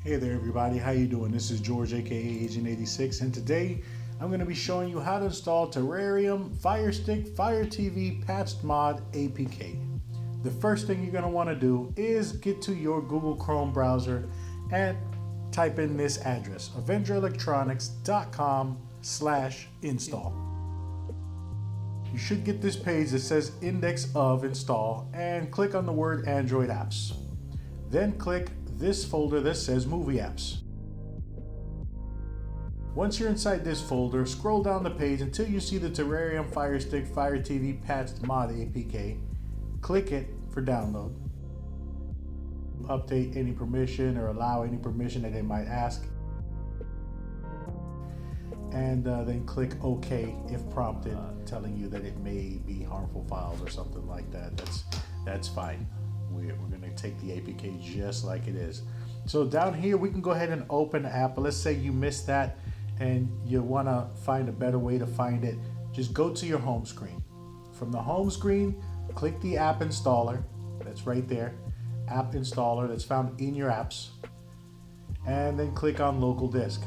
Hey there everybody, how you doing? This is George aka Agent 86, and today I'm going to be showing you how to install Terrarium Firestick-FireTV patched mod APK. The first thing you're going to want to do is get to your Google Chrome browser and type in this address, avengerelectronics.com/install. You should get this page that says index of install and click on the word Android apps. Then click this folder that says movie apps. Once you're inside this folder, scroll down the page until you see the Terrarium Firestick-FireTV patched mod APK. Click it for download. Update any permission or allow any permission that they might ask. And then click OK if prompted, telling you that it may be harmful files or something like that. That's fine. We're going to take the APK just like it is. So down here we can go ahead and open the app. But let's say you missed that and you want to find a better way to find it. Just go to your home screen. From the home screen, click the app installer. That's right there. App installer that's found in your apps. And then click on local disk.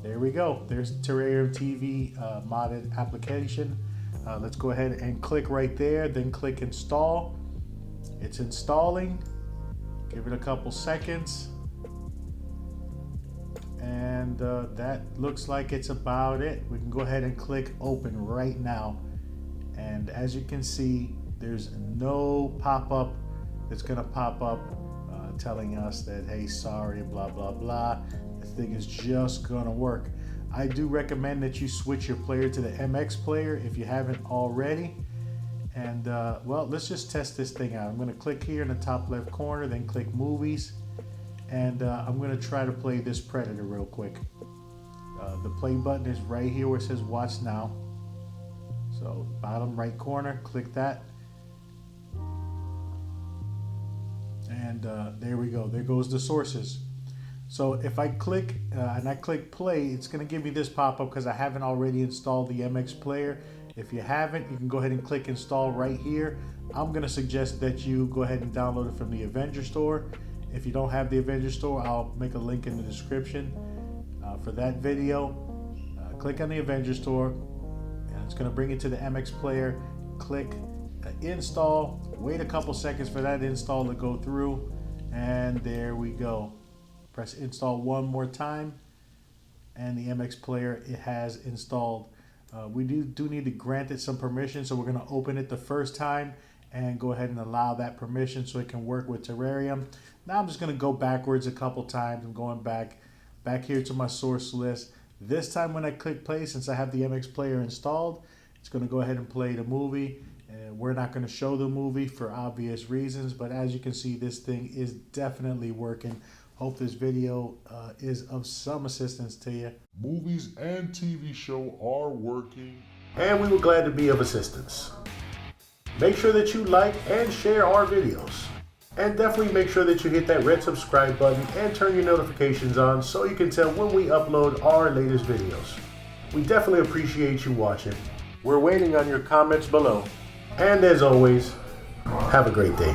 There we go. There's Terrarium TV modded application. Let's go ahead and click right there. Then click install. It's installing. Give it a couple seconds. And that looks like it's about it. We can go ahead and click open right now. And as you can see, there's no pop-up that's going to pop up telling us that, hey, sorry, blah, blah, blah. This thing is just going to work. I do recommend that you switch your player to the MX player if you haven't already. And well, let's just test this thing out. I'm going to click here in the top left corner, then click movies. And I'm going to try to play this Predator real quick. The play button is right here where it says watch now. So bottom right corner, click that. And there we go. There goes the sources. So if I click and I click play, it's going to give me this pop-up because I haven't already installed the MX player. If you haven't, you can go ahead and click install right here. I'm going to suggest that you go ahead and download it from the Avenger Store. If you don't have the Avenger Store, I'll make a link in the description for that video. Click on the Avenger Store and it's going to bring you to the MX player. Click install. Wait a couple seconds for that install to go through. And there we go. Press install one more time. And the MX player, it has installed. We do need to grant it some permission, so we're going to open it the first time and go ahead and allow that permission so it can work with Terrarium. Now I'm just going to go backwards a couple times. I'm going back here to my source list. This time when I click play, since I have the MX player installed, it's going to go ahead and play the movie. We're not going to show the movie for obvious reasons, but as you can see, this thing is definitely working. Hope this video is of some assistance to you. Movies and TV show are working. And we were glad to be of assistance. Make sure that you like and share our videos. And definitely make sure that you hit that red subscribe button and turn your notifications on so you can tell when we upload our latest videos. We definitely appreciate you watching. We're waiting on your comments below. And as always, have a great day.